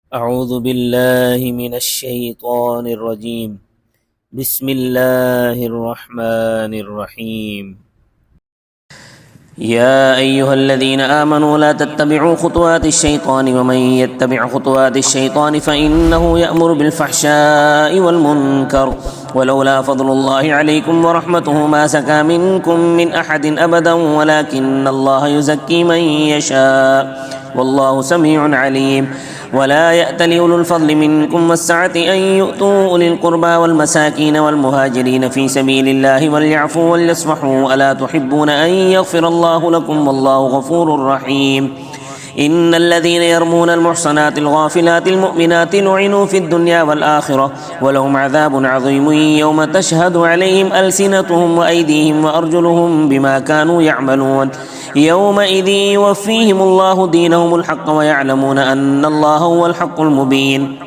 أعوذ بالله من الشيطان الرجيم. بسم الله الرحمن الرحيم. يا أيها الذين آمنوا لا تتبعوا خطوات الشيطان ومن يتبع خطوات الشيطان فإنه يأمر بالفحشاء والمنكر ولولا فضل الله عليكم ورحمته ما زكى منكم من أحد أبدا ولكن الله يزكي من يشاء والله سميع عليم. ولا يأتل أولو الفضل منكم والسعة أن يؤتوا أولي القربى والمساكين والمهاجرين في سبيل الله وليعفوا وليصفحوا ألا تحبون أن يغفر الله لكم والله غفور رحيم. إن الذين يرمون المحصنات الغافلات المؤمنات لعنوا في الدنيا والآخرة ولهم عذاب عظيم يوم تشهد عليهم ألسنتهم وأيديهم وأرجلهم بما كانوا يعملون يومئذ يوفيهم الله دينهم الحق ويعلمون أن الله هو الحق المبين.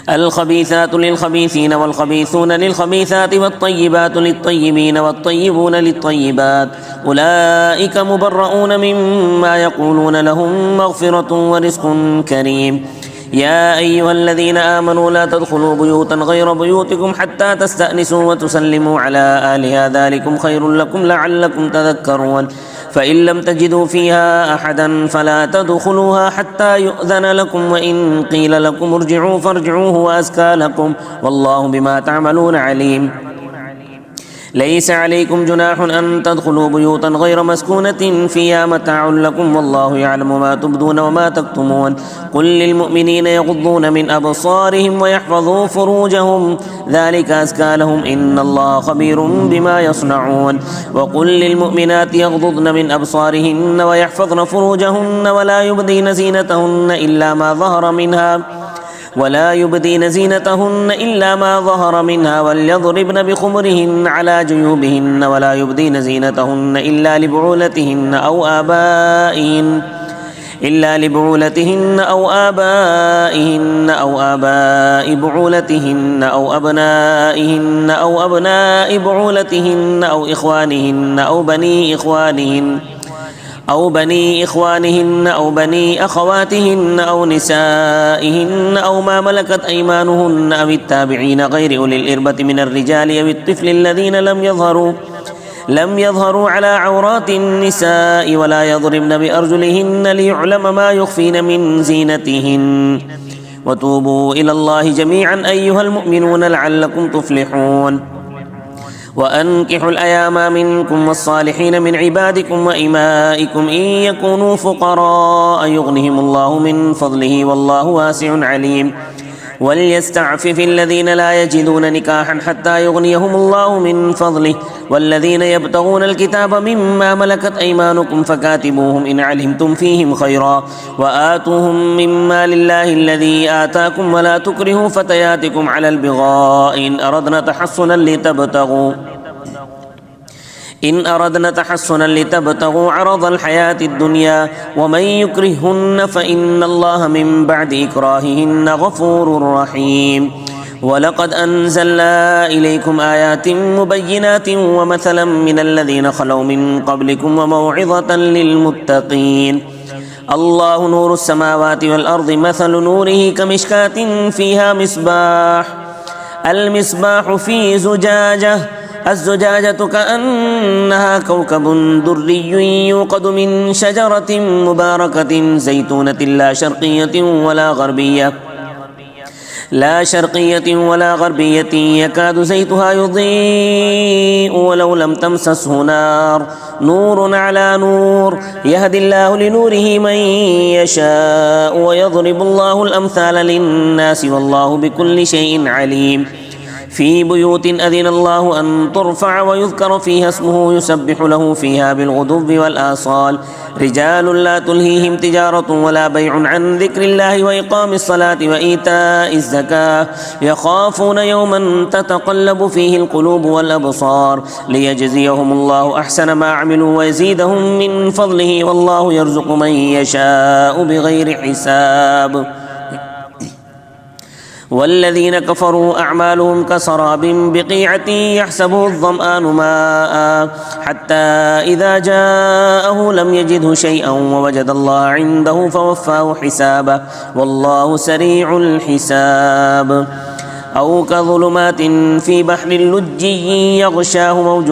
الخبيثات للخبيثين والخبيثون للخبيثات والطيبات للطيبين والطيبون للطيبات أولئك مبرؤون مما يقولون لهم مغفرة ورزق كريم. يا أيها الذين آمنوا لا تدخلوا بيوتا غير بيوتكم حتى تستأنسوا وتسلموا على أهلها ذلكم خير لكم لعلكم تذكرون. فإن لم تجدوا فيها أحدا فلا تدخلوها حتى يؤذن لكم وإن قيل لكم ارجعوا فارجعوا هو أزكى لكم والله بما تعملون عليم. ليس عليكم جناح أن تدخلوا بيوتا غير مسكونة فيها متاع لكم والله يعلم ما تبدون وما تكتمون. قل للمؤمنين يغضون من أبصارهم ويحفظوا فروجهم ذلك أزكى لهم إن الله خبير بما يصنعون. وقل للمؤمنات يغضضن من أبصارهن ويحفظن فروجهن ولا يبدين زينتهن إلا ما ظهر منها وليضربن بخمرهن على جيوبهن ولا يبدين زينتهن إلا لبعولتهن أو آبائهن أو آباء بعولتهن أو أبنائهن أو أبناء بعولتهن أو بني إخوانهن أو بني أخواتهن أو نسائهن أو ما ملكت أيمانهن أو التابعين غير أولي الإربة من الرجال أو الطفل الذين لم يظهروا على عورات النساء ولا يضربن بأرجلهن ليعلم ما يخفين من زينتهن. وتوبوا إلى الله جميعا أيها المؤمنون لعلكم تفلحون. وأنكحوا الأيام منكم والصالحين من عبادكم وإمائكم إن يكونوا فقراء يغنهم الله من فضله والله واسع عليم. وليستعفف الذين لا يجدون نكاحا حتى يغنيهم الله من فضله والذين يبتغون الكتاب مما ملكت أيمانكم فكاتبوهم إن علمتم فيهم خيرا وآتوهم مما لله الذي آتاكم ولا تكرهوا فتياتكم على البغاء إن أردنا تحصنا لتبتغوا عرض الحياة الدنيا ومن يكرههن فإن الله من بعد إكراههن غفور رحيم. ولقد أنزلنا إليكم آيات مبينات ومثلا من الذين خلوا من قبلكم وموعظة للمتقين. الله نور السماوات والأرض مثل نوره كمشكاة فيها المصباح في الزجاجة كأنها كوكب دري يوقد من شجرة مباركة زيتونة لا شرقية ولا غربية يكاد زيتها يضيء ولو لم تمسسه نور على نور يهدي الله لنوره من يشاء ويضرب الله الأمثال للناس والله بكل شيء عليم. في بيوت أذن الله أن ترفع ويذكر فيها اسمه يسبح له فيها بالغدو والآصال رجال لا تلهيهم تجارة ولا بيع عن ذكر الله وإقام الصلاة وإيتاء الزكاة يخافون يوما تتقلب فيه القلوب والأبصار ليجزيهم الله أحسن ما عملوا ويزيدهم من فضله والله يرزق من يشاء بغير حساب. والذين كفروا أعمالهم كسراب بقيعة يحسبه الظمآن ماء حتى إذا جاءه لم يجده شيئا ووجد الله عنده فوفاه حسابه والله سريع الحساب. أو كظلمات في بحر لجي يغشاه موج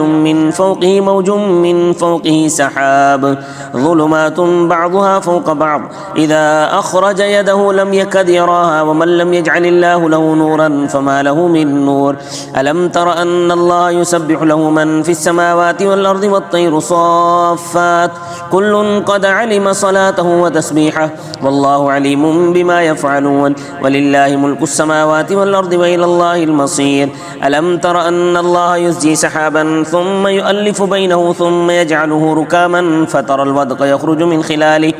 من فوقه سحاب ظلمات بعضها فوق بعض إذا أخرج يده لم يكد يراها ومن لم يجعل الله له نورا فما له من نور. ألم تر أن الله يسبح له من في السماوات والأرض والطير صافات كل قد علم صلاته وتسبيحه والله عليم بما يفعلون ولله ملك السماوات والأرض وإلى الله المصير. ألم تر أن الله يزجي سحابا ثم يؤلف بينه ثم يجعله ركاما فترى الودق يخرج من خلاله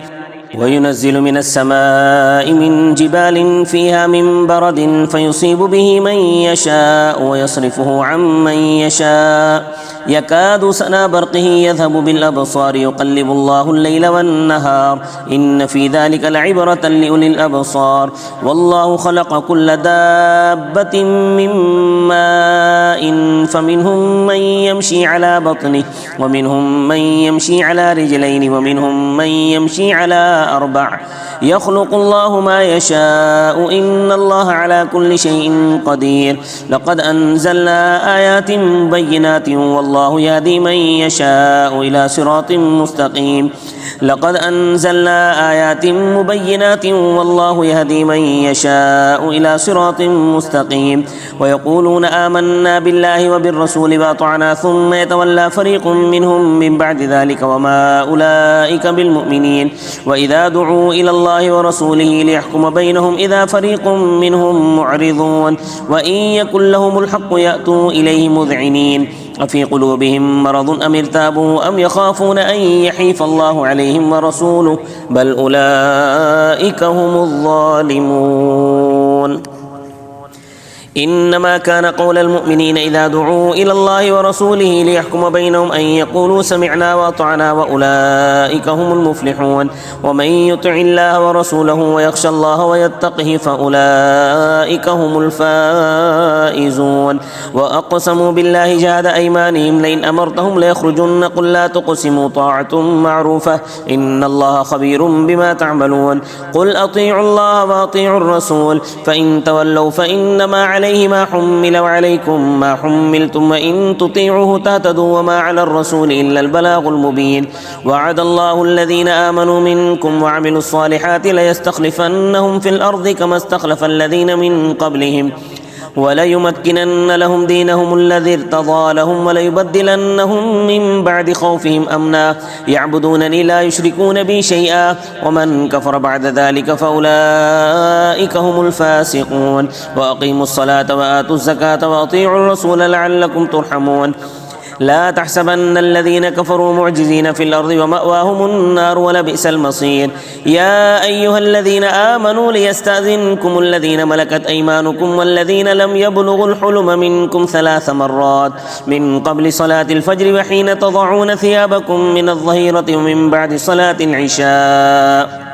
وينزل من السماء من جبال فيها من برد فيصيب به من يشاء ويصرفه عن من يشاء يكاد سنا برقه يذهب بالأبصار يقلب الله الليل والنهار إن في ذلك لعبرة لأولي الأبصار. والله خلق كل دابة من ماء فمنهم من يمشي على بطنه ومنهم من يمشي على رجلين ومنهم من يمشي على أربع يخلق الله ما يشاء إن الله على كل شيء قدير. لقد أنزلنا آيات بينات والله يهدي من يشاء إلى صراط مستقيم. لقد أنزلنا آيات مبينات والله يهدي من يشاء إلى صراط مستقيم. ويقولون آمنا بالله وبالرسول وأطعنا ثم يتولى فريق منهم من بعد ذلك وما أولئك بالمؤمنين. وإذا دعوا إلى الله ورسوله ليحكم بينهم إذا فريق منهم معرضون وإن يكن لهم الحق يأتوا إليه مذعنين أفي قلوبهم مرض أم ارتابوا أم يخافون أن يحيف الله عليهم ورسوله بل أولئك هم الظالمون. إنما كان قول المؤمنين إذا دعوا إلى الله ورسوله ليحكم بينهم أن يقولوا سمعنا وأطعنا وأولئك هم المفلحون. ومن يطع الله ورسوله ويخشى الله ويتقه فأولئك هم الفائزون. وأقسموا بالله جهد أيمانهم لئن أمرتهم ليخرجن قل لا تقسموا طاعة معروفة إن الله خبير بما تعملون. قل أطيعوا الله وأطيعوا الرسول فإن تولوا فإنما عليه ما حمل وعليكم ما حملتم وإن تطيعوه تهتدوا وما على الرسول إلا البلاغ المبين. وعد الله الذين آمنوا منكم وعملوا الصالحات ليستخلفنهم في الأرض كما استخلف الذين من قبلهم وليمكنن لهم دينهم الذي ارتضى لهم وليبدلنهم من بعد خوفهم أمنا يعبدونني لا يشركون بي شيئا ومن كفر بعد ذلك فأولئك هم الفاسقون. وأقيموا الصلاة وآتوا الزكاة وأطيعوا الرسول لعلكم ترحمون. لا تحسبن الذين كفروا معجزين في الأرض ومأواهم النار ولبئس المصير. يا أيها الذين آمنوا ليستأذنكم الذين ملكت أيمانكم والذين لم يبلغوا الحلم منكم 3 مرات من قبل صلاة الفجر وحين تضعون ثيابكم من الظهيرة ومن بعد صلاة العشاء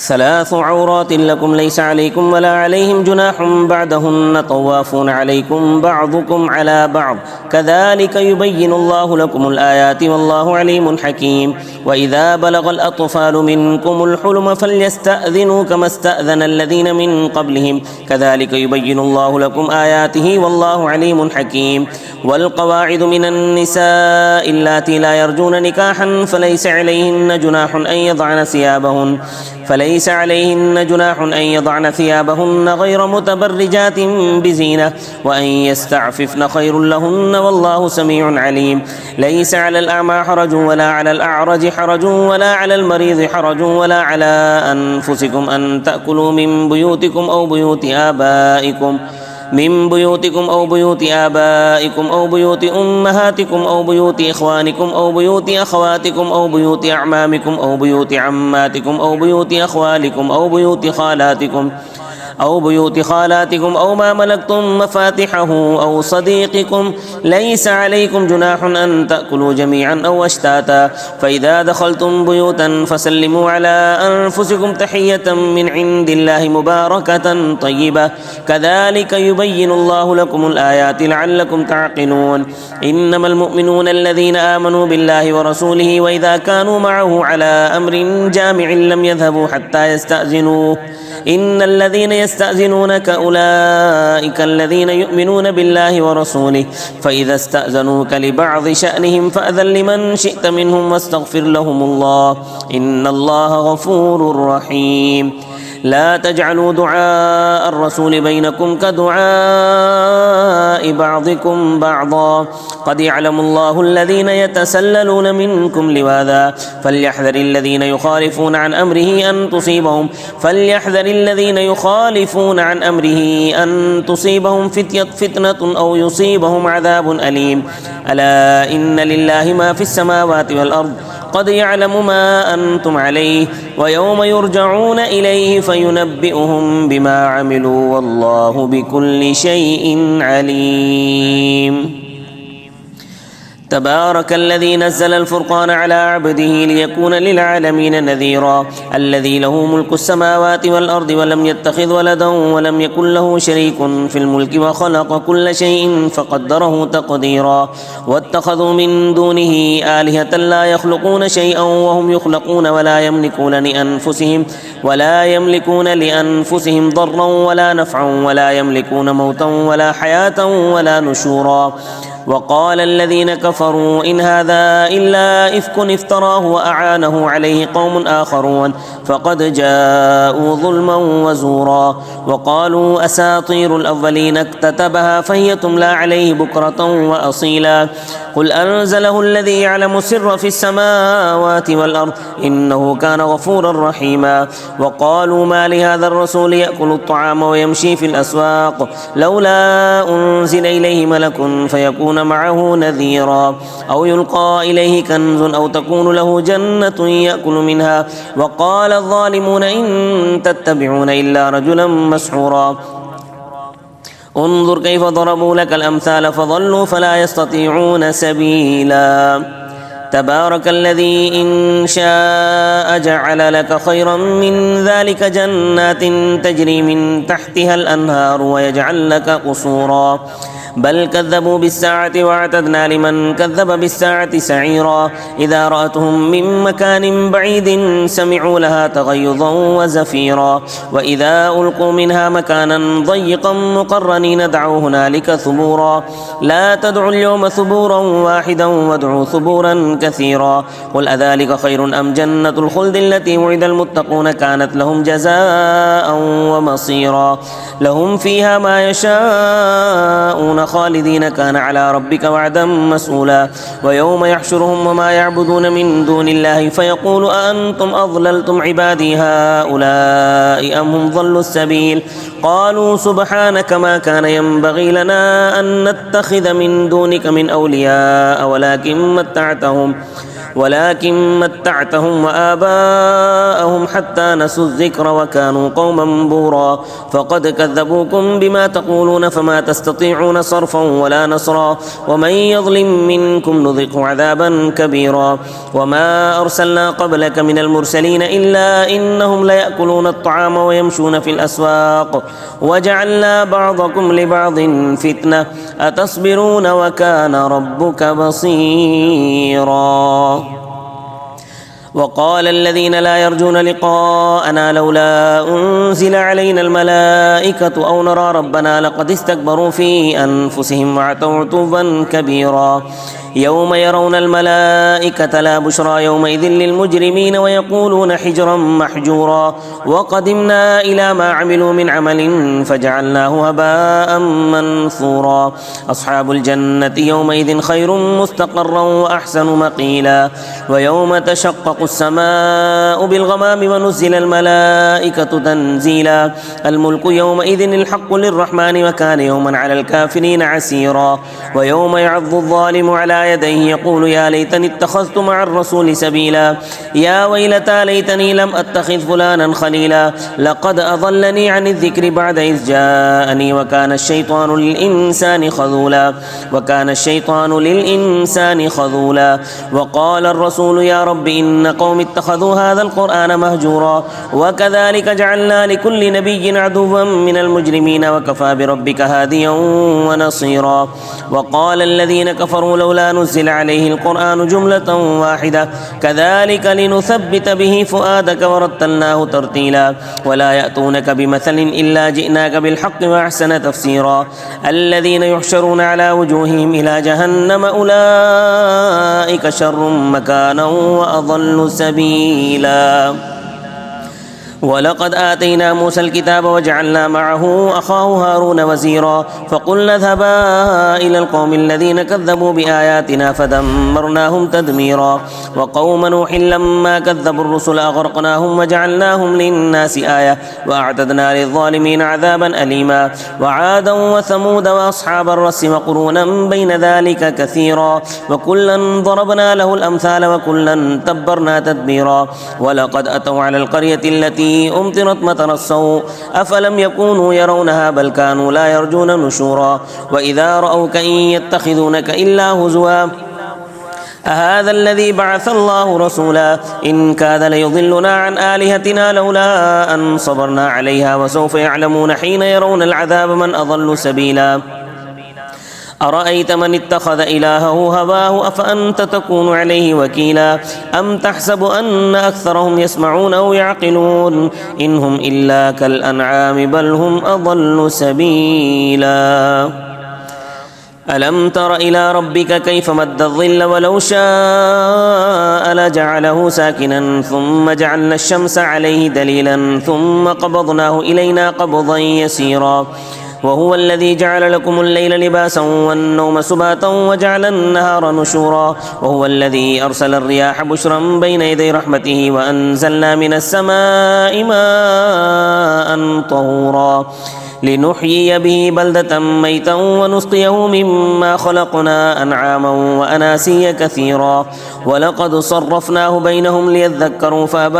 3 عورات لكم ليس عليكم ولا عليهم جناح بعدهن طوافون عليكم بعضكم على بعض كذلك يبين الله لكم الآيات والله عليم حكيم. وإذا بلغ الأطفال منكم الحلم فليستأذنوا كما استأذن الذين من قبلهم كذلك يبين الله لكم آياته والله عليم حكيم. والقواعد من النساء اللاتي لا يرجون نكاحا فليس عليهن جناح أن يضعن ثيابهن غير متبرجات بزينة وأن يستعففن خير لهن والله سميع عليم. ليس على الأعمى حرج ولا على الأعرج حرج ولا على المريض حرج ولا على أنفسكم أن تأكلوا من بيوتكم أو بيوت آبائكم أو بيوت أمهاتكم أو بيوت إخوانكم أو بيوت أخواتكم أو بيوت أعمامكم أو بيوت عماتكم أو بيوت أخوالكم أو بيوت خالاتكم أو بيوت خالاتكم أو ما ملكتم مفاتحه أو صديقكم ليس عليكم جناح أن تأكلوا جميعا أو أشتاتا فإذا دخلتم بيوتا فسلموا على أنفسكم تحية من عند الله مباركة طيبة كذلك يبين الله لكم الآيات لعلكم تعقلون إنما المؤمنون الذين آمنوا بالله ورسوله وإذا كانوا معه على أمر جامع لم يذهبوا حتى يستأذنوه إن الذين يستأذنونك أولئك الذين يؤمنون بالله ورسوله فإذا استأذنوك لبعض شأنهم فأذن لمن شئت منهم واستغفر لهم الله إن الله غفور رحيم لا تجعلوا دعاء الرسول بينكم كدعاء بعضكم بعضا قد يعلم الله الذين يتسللون منكم لواذا فليحذر الذين يخالفون عن أمره أن تصيبهم فتنة أو يصيبهم عذاب أليم ألا إن لله ما في السماوات والأرض قد يعلم ما أنتم عليه ويوم يرجعون إليه فينبئهم بما عملوا والله بكل شيء عليم تبارك الذي نزل الفرقان على عبده ليكون للعالمين نذيرا الذي له ملك السماوات والأرض ولم يتخذ ولدا ولم يكن له شريك في الملك وخلق كل شيء فقدره تقديرا واتخذوا من دونه آلهة لا يخلقون شيئا وهم يخلقون ولا يملكون لأنفسهم ضرا ولا نفعا ولا يملكون موتا ولا حياة ولا نشورا وقال الذين كفروا إن هذا إلا إفك افتراه وأعانه عليه قوم آخرون فقد جاءوا ظلما وزورا وقالوا أساطير الأولين اكتتبها فهي تملى عليه بكرة وأصيلا قل أنزله الذي يعلم السر في السماوات والأرض إنه كان غفورا رحيما وقالوا ما لهذا الرسول يأكل الطعام ويمشي في الأسواق لولا أنزل إليه ملك فيكون معه نذيرا أو يلقى إليه كنز أو تكون له جنة يأكل منها وقال الظالمون إن تتبعون إلا رجلا مسحورا انظر كيف ضربوا لك الأمثال فضلوا فلا يستطيعون سبيلا تبارك الذي إن شاء جعل لك خيرا من ذلك جنات تجري من تحتها الأنهار ويجعل لك قصورا بل كذبوا بالساعة واعتدنا لمن كذب بالساعة سعيرا إذا رأتهم من مكان بعيد سمعوا لها تغيظا وزفيرا وإذا ألقوا منها مكانا ضيقا مقرنين دعوا هنالك ثبورا لا تدعوا اليوم ثبورا واحدا وادعوا ثبورا كثيرا قل أذلك خير أم جنة الخلد التي وعد المتقون كانت لهم جزاء ومصيرا لهم فيها ما يشاءون خالدين كان على ربك وعدا مسؤولا ويوم يحشرهم وما يعبدون من دون الله فيقول أأنتم أضللتم عبادي هؤلاء أم هم ضلوا السبيل قالوا سبحانك ما كان ينبغي لنا أن نتخذ من دونك من أولياء ولكن متعتهم وآباءهم حتى نسوا الذكر وكانوا قوما بورا فقد كذبوكم بما تقولون فما تستطيعون صرفا ولا نصرا ومن يظلم منكم نذقه عذابا كبيرا وما أرسلنا قبلك من المرسلين إلا إنهم ليأكلون الطعام ويمشون في الأسواق وجعلنا بعضكم لبعض فتنة أتصبرون وكان ربك بصيرا وقال الذين لا يرجون لقاءنا لولا أنزل علينا الملائكة أو نرى ربنا لقد استكبروا في أنفسهم وعتوا عتوا كبيرا يوم يرون الملائكة لا بشرى يومئذ للمجرمين ويقولون حجرا محجورا وقدمنا إلى ما عملوا من عمل فجعلناه هباء منثورا أصحاب الجنة يومئذ خير مستقرا وأحسن مقيلا ويوم تشقق وتشقق السماء بالغمام ونزل الملائكة تنزيلا الملك يومئذ الحق للرحمن وكان يوما على الكافرين عسيرا ويوم يعض الظالم على يديه يقول يا ليتني اتخذت مع الرسول سبيلا يا ويلتى ليتني لم أتخذ فلانا خليلا لقد أضلني عن الذكر بعد إذ جاءني وكان الشيطان للإنسان خذولا وقال الرسول يا رب إن قوم اتخذوا هذا القرآن مهجورا وكذلك جعلنا لكل نبي عدوا من المجرمين وكفى بربك هاديا ونصيرا وقال الذين كفروا لولا نزل عليه القرآن جملة واحدة كذلك لنثبت به فؤادك ورتلناه ترتيلا ولا يأتونك بمثل إلا جئناك بالحق وأحسن تفسيرا الذين يحشرون على وجوههم إلى جهنم أولئك شر مكانا وأضل سبيلا ولقد آتينا موسى الكتاب وجعلنا معه أخاه هارون وزيرا فقلنا اذهبا إلى القوم الذين كذبوا بآياتنا فدمرناهم تدميرا وقوم نوح لما كذبوا الرسل أغرقناهم وجعلناهم للناس آية وأعتدنا للظالمين عذابا أليما وعادا وثمود وأصحاب الرس وقرونا بين ذلك كثيرا وكلا ضربنا له الأمثال وكلا تبرنا تدبيرا ولقد أتوا على القرية التي أمطرت مطر السوء أفلم يكونوا يرونها بل كانوا لا يرجون نشورا وإذا رأوك إن يتخذونك إلا هزوا أهذا الذي بعث الله رسولا إن كاد ليضلنا عن آلهتنا لولا أن صبرنا عليها وسوف يعلمون حين يرون العذاب من أضل سبيلا أرأيت من اتخذ إلهه هواه أفأنت تكون عليه وكيلا أم تحسب أن أكثرهم يسمعون أو يعقلون إن هم إلا كالأنعام بل هم أضل سبيلا ألم تر إلى ربك كيف مد الظل ولو شاء لجعله ساكنا ثم جعلنا الشمس عليه دليلا ثم قبضناه إلينا قبضا يسيرا وهو الذي جعل لكم الليل لباسا والنوم سباتا وجعل النهار نشورا وهو الذي أرسل الرياح بشرا بين يدي رحمته وأنزلنا من السماء ماء طهورا لنحيي به بلدة ميتا ونسقيه مما خلقنا أنعاما وأناسيا كثيرا ولقد صرفناه بينهم ليذكروا فأبى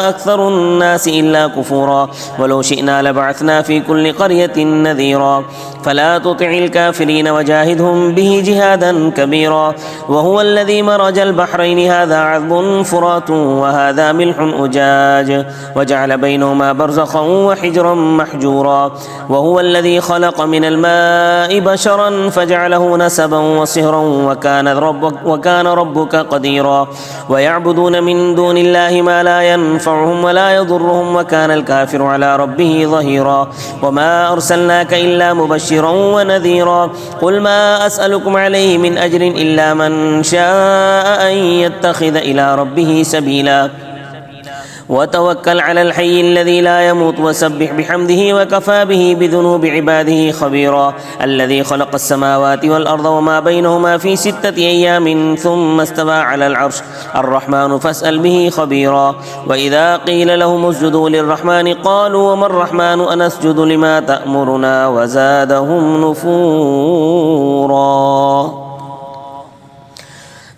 أكثر الناس إلا كفورا ولو شئنا لبعثنا في كل قرية نذيرا فلا تطع الكافرين وجاهدهم به جهادا كبيرا وهو الذي مرج البحرين هذا عذب فرات وهذا ملح أجاج وجعل بينهما برزخا وحجرا محجورا وهو الذي خلق من الماء بشرا فجعله نسبا وصهرا وكان ربك قديرا ويعبدون من دون الله ما لا ينفعهم ولا يضرهم وكان الكافر على ربه ظهيرا وما أرسلناك إلا مبشرا ونذيرا قل ما أسألكم عليه من أجر إلا من شاء أن يتخذ إلى ربه سبيلا وتوكل على الحي الذي لا يموت وسبح بحمده وكفى به بذنوب عباده خبيرا الذي خلق السماوات والأرض وما بينهما في 6 أيام ثم استوى على العرش الرحمن فاسأل به خبيرا وإذا قيل لهم اسجدوا للرحمن قالوا وما الرحمن أنسجد لما تأمرنا وزادهم نفورا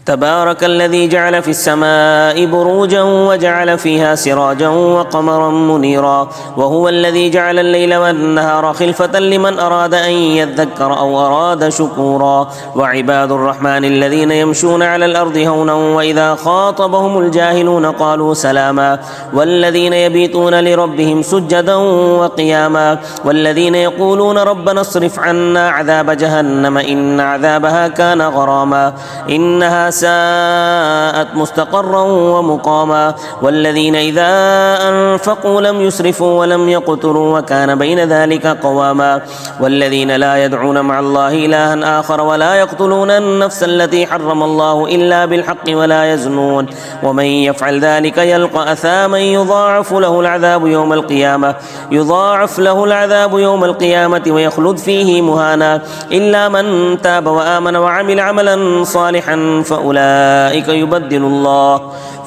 تبارك الذي جعل في السماء بروجا وجعل فيها سراجا وقمرا منيرا وهو الذي جعل الليل والنهار خلفة لمن أراد أن يذكر أو أراد شكورا وعباد الرحمن الذين يمشون على الأرض هونا وإذا خاطبهم الجاهلون قالوا سلاما والذين يبيتون لربهم سجدا وقياما والذين يقولون ربنا اصرف عنا عذاب جهنم إن عذابها كان غراما إنها ساءت مستقرا ومقاما والذين إذا أنفقوا لم يسرفوا ولم يقتروا وكان بين ذلك قواما والذين لا يدعون مع الله إلها آخر ولا يقتلون النفس التي حرم الله إلا بالحق ولا يزنون ومن يفعل ذلك يلقى أثاما يضاعف له العذاب يوم القيامة ويخلد فيه مهانا إلا من تاب وآمن وعمل عملا صالحا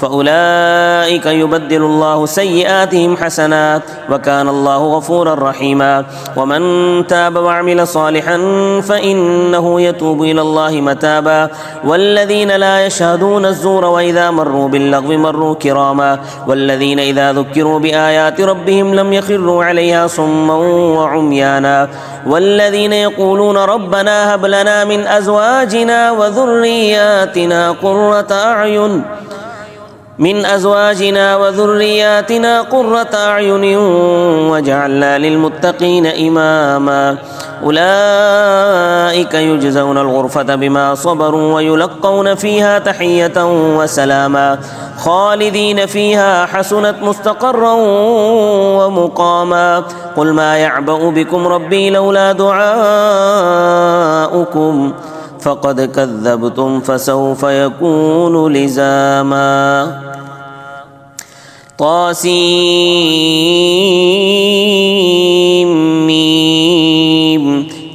فأولئك يبدل الله سيئاتهم حسنات وكان الله غفورا رحيما. ومن تاب وعمل صالحا فإنه يتوب إلى الله متابا. والذين لا يشهدون الزور وإذا مروا باللغو مروا كراما. والذين إذا ذكروا بآيات ربهم لم يخروا عليها صما وعميانا. والذين يقولون ربنا هب لنا من أزواجنا وذرياتنا قرة أعين واجعلنا للمتقين إماما. أولئك يجزون الغرفة بما صبروا ويلقون فيها تحية وسلاما خالدين فيها حسنت مستقرا ومقاما. قل ما يعبأ بكم ربي لولا دعاؤكم فقد كذبتم فسوف يكون لزاما. طاسيم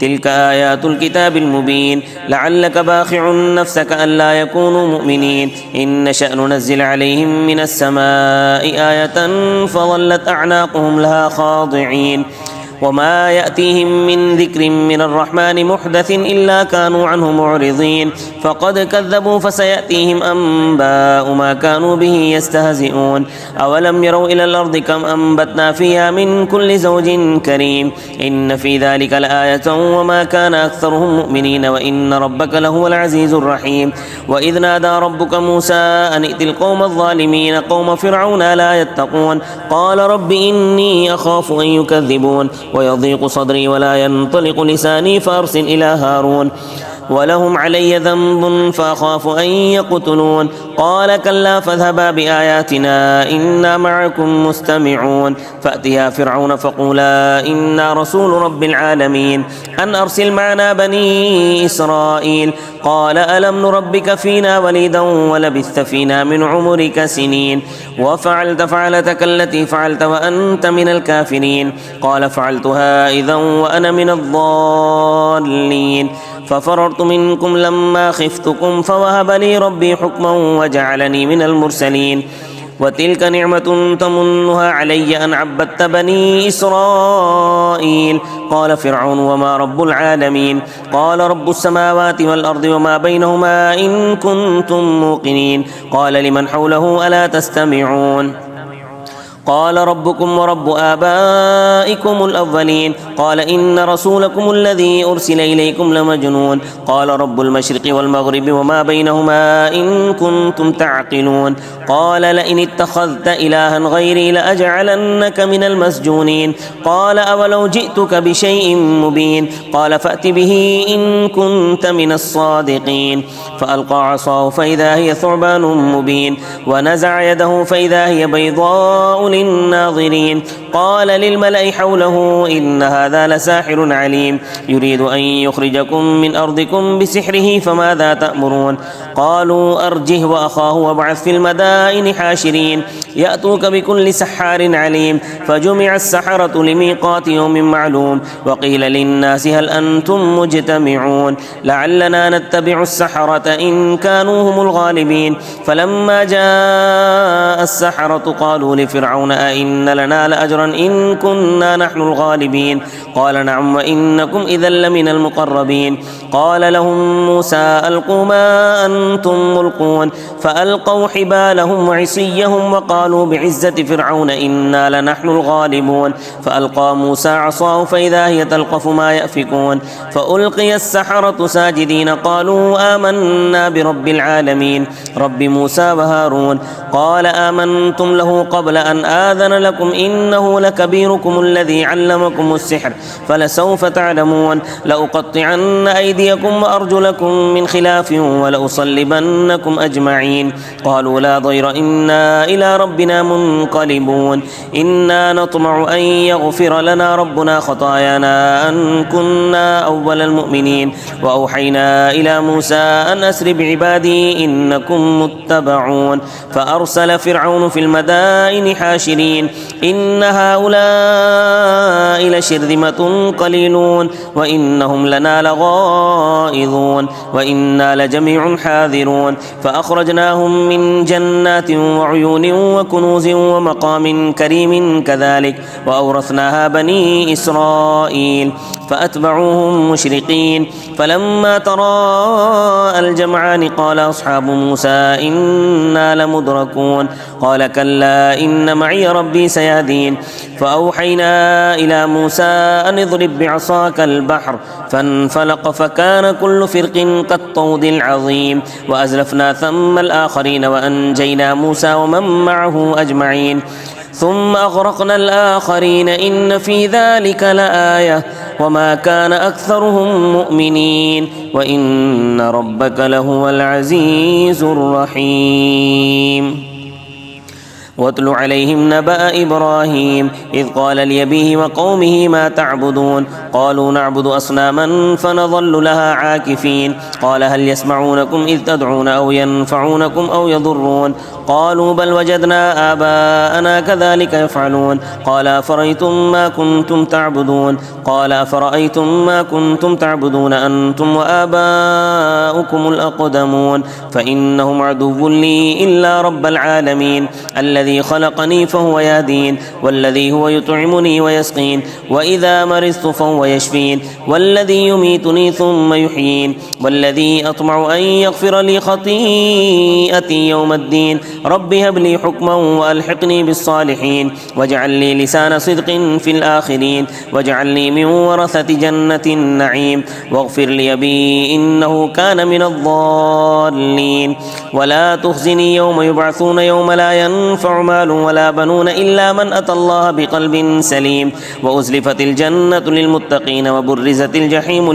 تلك آيات الكتاب المبين لعلك باخع نفسك ألا يكونوا مؤمنين. إن نشأ ننزل عليهم من السماء آية فظلت أعناقهم لها خاضعين. وما يأتيهم من ذكر من الرحمن محدث إلا كانوا عنه معرضين. فقد كذبوا فسيأتيهم أنباء ما كانوا به يستهزئون. أولم يروا إلى الأرض كم أنبتنا فيها من كل زوج كريم إن في ذلك لآية وما كان أكثرهم مؤمنين وإن ربك لهو العزيز الرحيم. وإذ نادى ربك موسى أن ائت القوم الظالمين قوم فرعون لا يتقون قال رب إني أخاف أن يكذبون ويضيق صدري ولا ينطلق لساني فأرسل إلى هارون ولهم علي ذنب فأخاف أن يقتلون. قال كلا فاذهبا بآياتنا إنا معكم مستمعون. فأتيا فرعون فقولا إنا رسول رب العالمين أن أرسل معنا بني إسرائيل. قال ألم نربك فينا وليدا ولبثت فينا من عمرك سنين وفعلت فعلتك التي فعلت وأنت من الكافرين. قال فعلتها إذا وأنا من الضالين. ففررت منكم لما خفتكم فوهب لي ربي حكما وجعلني من المرسلين. وتلك نعمة تمنها علي أن عبدت بني إسرائيل. قال فرعون وما رب العالمين. قال رب السماوات والأرض وما بينهما إن كنتم موقنين. قال لمن حوله ألا تستمعون. قال ربكم ورب آبائكم الأولين. قال إن رسولكم الذي أرسل إليكم لمجنون. قال رب المشرق والمغرب وما بينهما إن كنتم تعقلون. قال لئن اتخذت إلها غيري لأجعلنك من المسجونين. قال أولو جئتك بشيء مبين. قال فأت به إن كنت من الصادقين. فألقى عصاه فإذا هي ثعبان مبين ونزع يده فإذا هي بيضاء للناظرين. قال للملأ حوله إن هذا لساحر عليم يريد أن يخرجكم من أرضكم بسحره فماذا تأمرون. قالوا أرجه وأخاه وابعث في المدائن حاشرين يأتوك بكل سحار عليم. فجمع السحرة لميقات يوم معلوم. وقيل للناس هل أنتم مجتمعون لعلنا نتبع السحرة إن كانوا هم الغالبين. فلما جاء السحرة قالوا لفرعون أئن لنا لأجرا إن كنا نحن الغالبين. قال نعم وإنكم إذا لمن المقربين. قال لهم موسى ألقوا ما أنتم ملقون. فألقوا حبالهم وعصيهم وقالوا بعزة فرعون إنا لنحن الغالبون. فألقى موسى عصاه فإذا هي تلقف ما يأفكون. فألقي السحرة ساجدين قالوا آمنا برب العالمين رب موسى وهارون. قال آمنتم له قبل أن آذن لكم إنه لكبيركم الذي علمكم السحر فلسوف تعلمون. لأقطعن أيديكم وأرجلكم من خلاف ولأصلبنكم أجمعين. قالوا لا ضير إنا إلى ربنا منقلبون. إنا نطمع أن يغفر لنا ربنا خطايانا أن كنا أول المؤمنين. وأوحينا إلى موسى أن أسر بعبادي إنكم متبعون. فأرسل فرعون في المدائن حاشرين إن هؤلاء لشرذمة قليلون وإنهم لنا لغائظون وإنا لجميع حاذرون فأخرجناهم من جنات وعيون وكنوز ومقام كريم كذلك وأورثناها بني إسرائيل فأتبعوهم مشرقين فلما تراءى الجمعان قال أصحاب موسى إنا لمدركون قال كلا إن معي ربي سيهدين فأوحينا إلى موسى أن اضرب بعصاك البحر فانفلق فكان كل فرق كالطود العظيم وأزلفنا ثم الآخرين وأنجينا موسى ومن معه أجمعين ثم أغرقنا الآخرين إن في ذلك لآية وما كان أكثرهم مؤمنين وإن ربك لهو العزيز الرحيم واتل عليهم نبأ إبراهيم إذ قال لأبيه وقومه ما تعبدون قالوا نعبد أصناما فنظل لها عاكفين قال هل يسمعونكم إذ تدعون أو ينفعونكم أو يضرون قالوا بل وجدنا آباءنا كذلك يفعلون قال أفرأيتم ما كنتم تعبدون قال أفرأيتم ما كنتم تعبدون أنتم وآباؤكم الأقدمون فإنهم عدو لي إلا رب العالمين الذي خلقني فهو يهدين والذي هو يطعمني ويسقين وإذا مرضت فهو يشفين والذي يميتني ثم يحيين والذي أطمع أن يغفر لي خطيئتي يوم الدين رب هب لي حكما وألحقني بالصالحين واجعل لي لسان صدق في الآخرين واجعلني من ورثة جنة النعيم واغفر لي أبي إنه كان من الضالين ولا تخزني يوم يبعثون يوم لا ينفع مال ولا بنون إلا من أتى الله بقلب سليم وأزلفت الجنة للمتقين وبرزت الجحيم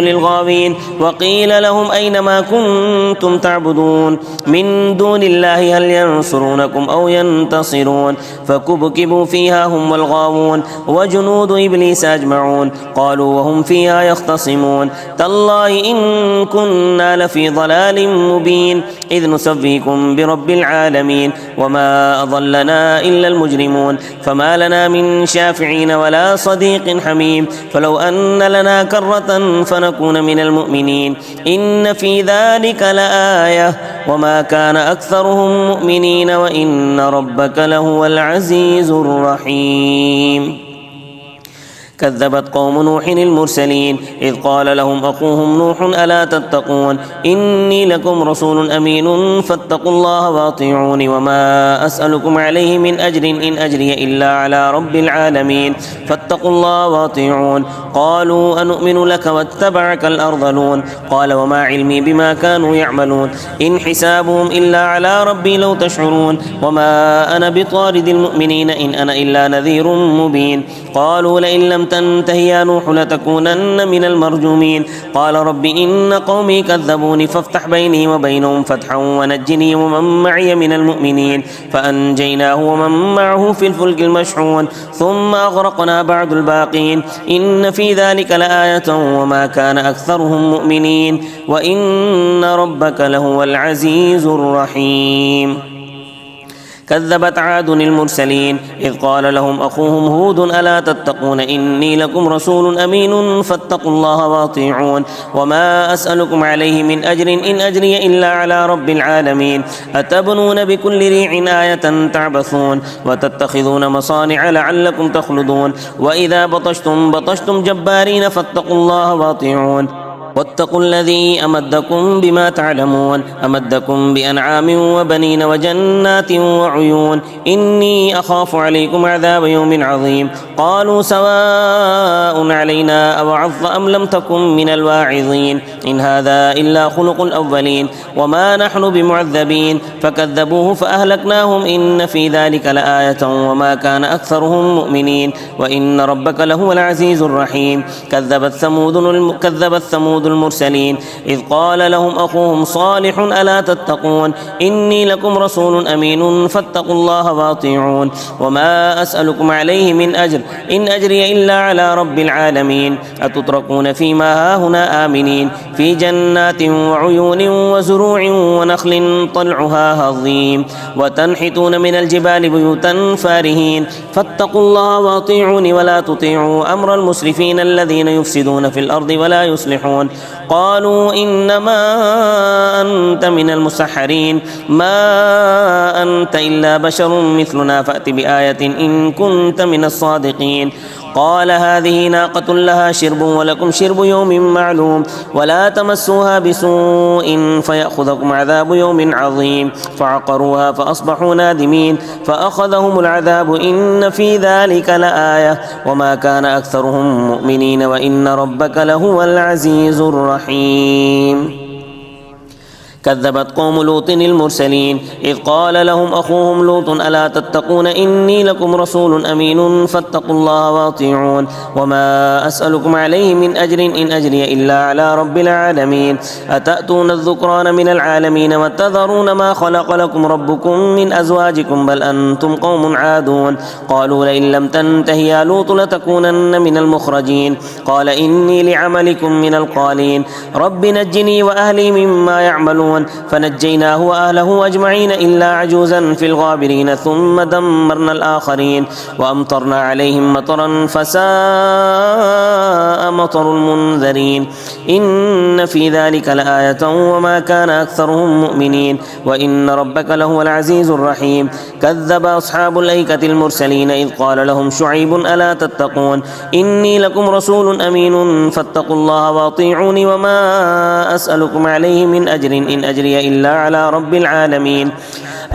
للغاوين وقيل لهم أين ما كنتم تعبدون من دون الله هل ينصرونكم أو ينتصرون فكبكبوا فيها هم والغاوون وجنود إبليس أجمعون قالوا وهم فيها يختصمون تالله إن كنا لفي ضلال مبين إذ نسويكم برب العالمين وما أضلنا إلا المجرمون فما لنا من شافعين ولا صديق حميم فلو أن لنا كرة فنكون من المؤمنين إن في ذلك لآية وما كان أكثرهم مؤمنين وإن ربك لهو العزيز الرحيم كذبت قوم نوح المرسلين إذ قال لهم أخوهم نوح ألا تتقون إني لكم رسول أمين فاتقوا الله واطيعون وما أسألكم عليه من أجر إن أجري إلا على رب العالمين فاتقوا الله واطيعون قالوا أنؤمن لك واتبعك الأرذلون قال وما علمي بما كانوا يعملون إن حسابهم إلا على ربي لو تشعرون وما أنا بطارد المؤمنين إن أنا إلا نذير مبين قالوا لئن لم تنته يا نوح لتكونن من المرجومين قال رب إن قومي كذبوني فافتح بيني وبينهم فتحا ونجني ومن معي من المؤمنين فأنجيناه ومن معه في الفلك المشحون ثم أغرقنا بعد الباقين إن في ذلك لآية وما كان أكثرهم مؤمنين وإن ربك لهو العزيز الرحيم كذبت عاد المرسلين إذ قال لهم أخوهم هود ألا تتقون إني لكم رسول أمين فاتقوا الله واطيعون وما أسألكم عليه من أجر إن أجري إلا على رب العالمين أتبنون بكل ريع آية تعبثون وتتخذون مصانع لعلكم تخلدون وإذا بطشتم جبارين فاتقوا الله واطيعون واتقوا الذي أمدكم بما تعلمون أمدكم بأنعام وبنين وجنات وعيون إني أخاف عليكم عذاب يوم عظيم قالوا سواء علينا أوعظت أم لم تكن من الواعظين إن هذا إلا خلق الأولين وما نحن بمعذبين فكذبوه فأهلكناهم إن في ذلك لآية وما كان أكثرهم مؤمنين وإن ربك لهو العزيز الرحيم كذبت ثمود وثمود المرسلين إذ قال لهم أخوهم صالح ألا تتقون إني لكم رسول أمين فاتقوا الله وأطيعون وما أسألكم عليه من أجر إن أجري إلا على رب العالمين أتتركون فيما هاهنا آمنين في جنات وعيون وزروع ونخل طلعها هضيم وتنحتون من الجبال بيوتا فارهين فاتقوا الله وأطيعون ولا تطيعوا أمر المسرفين الذين يفسدون في الأرض ولا يصلحون قالوا إنما أنت من المسحرين ما أنت إلا بشر مثلنا فأت بآية إن كنت من الصادقين قال هذه ناقة لها شرب ولكم شرب يوم معلوم ولا تمسوها بسوء فيأخذكم عذاب يوم عظيم فعقروها فأصبحوا نادمين فأخذهم العذاب إن في ذلك لآية وما كان أكثرهم مؤمنين وإن ربك لهو العزيز الرحيم كذبت قوم لوط المرسلين إذ قال لهم أخوهم لوط ألا تتقون إني لكم رسول أمين فاتقوا الله وأطيعون وما أسألكم عليه من أجر إن أجري إلا على رب العالمين أتأتون الذكران من العالمين وتذرون ما خلق لكم ربكم من أزواجكم بل أنتم قوم عادون قالوا لئن لم تنته يا لوط لتكونن من المخرجين قال إني لعملكم من القالين رب نجني وأهلي مما يعملون فنجيناه وأهله أجمعين إلا عجوزا في الغابرين ثم دمرنا الآخرين وأمطرنا عليهم مطرا فساء مطر المنذرين إن في ذلك لآية وما كان أكثرهم مؤمنين وإن ربك لهو العزيز الرحيم كذب أصحاب الأيكة المرسلين إذ قال لهم شعيب ألا تتقون إني لكم رسول أمين فاتقوا الله وأطيعوني وما أسألكم عليه من أجر إن أجري إلا على رب العالمين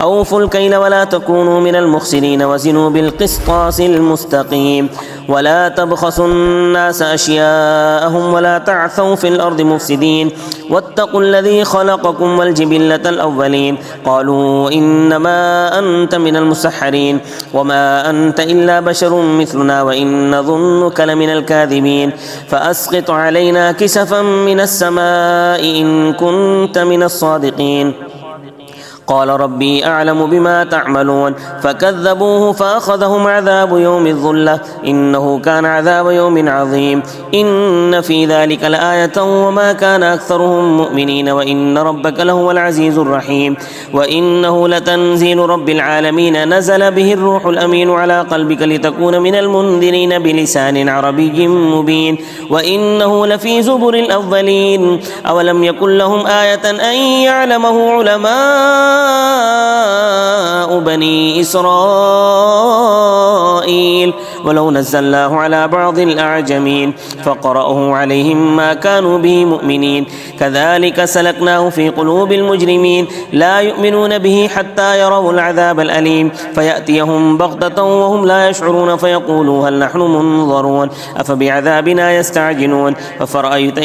أوفوا الكيل ولا تكونوا من المخسرين وزنوا بالقسطاس المستقيم ولا تبخسوا الناس أشياءهم ولا تعثوا في الأرض مفسدين واتقوا الذي خلقكم والجبلة الأولين قالوا إنما أنت من المسحرين وما أنت إلا بشر مثلنا وإن ظنك لمن الكاذبين فأسقط علينا كسفا من السماء إن كنت من الصادقين قال ربي أعلم بما تعملون فكذبوه فأخذهم عذاب يوم الظلة إنه كان عذاب يوم عظيم إن في ذلك لآية وما كان أكثرهم مؤمنين وإن ربك لهو العزيز الرحيم وإنه لتنزيل رب العالمين نزل به الروح الأمين على قلبك لتكون من المنذرين بلسان عربي مبين وإنه لفي زبر الأولين أولم يكن لهم آية أن يعلمه علماء بني إسرائيل ولو نزلناه على بعض الأعجمين فقرأه عليهم ما كانوا به مؤمنين كذلك سلكناه في قلوب المجرمين لا يؤمنون به حتى يروا العذاب الأليم فيأتيهم بغتة وهم لا يشعرون فيقولوا هل نحن منظرون أفبعذابنا يستعجلون أفرأيت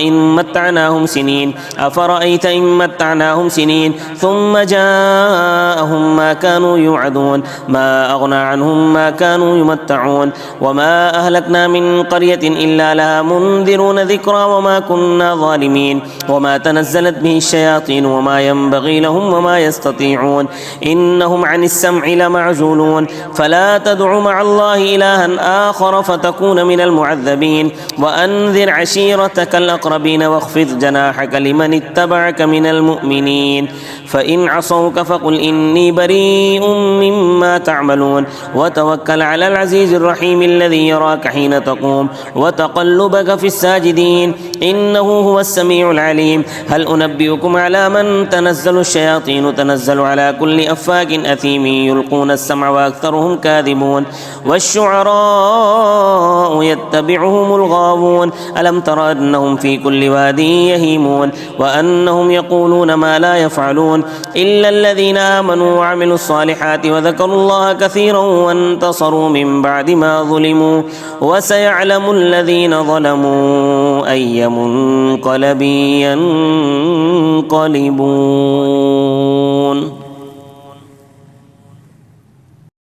إن متعناهم سنين ثم جاءهم ما كانوا يوعدون ما أغنى عنهم ما كانوا يمتعون وما أهلكنا من قرية إلا لها منذرون ذكرى وما كنا ظالمين وما تنزلت به الشياطين وما ينبغي لهم وما يستطيعون إنهم عن السمع لمعزولون فلا تدع مع الله إلها آخر فتكون من المعذبين وأنذر عشيرتك الأقربين واخفض جناحك لمن اتبعك من المؤمنين فإن عصوك فقل إني بريء مما تعملون وتوكل على العزيز الرحيم الذي يراك حين تقوم وتقلبك في الساجدين إنه هو السميع العليم هل أنبئكم على من تنزل الشياطين تنزل على كل أفاك أثيم يلقون السمع وأكثرهم كاذبون والشعراء يتبعهم الغاوون ألم تر أنهم في كل واد يهيمون وأنهم يقولون ما لا يفعلون إلا الذين آمنوا وعملوا الصالحات وذكروا الله كثيرا وانتصروا من بعد ما ظلموا وسيعلم الذين ظلموا أي منقلب ينقلبون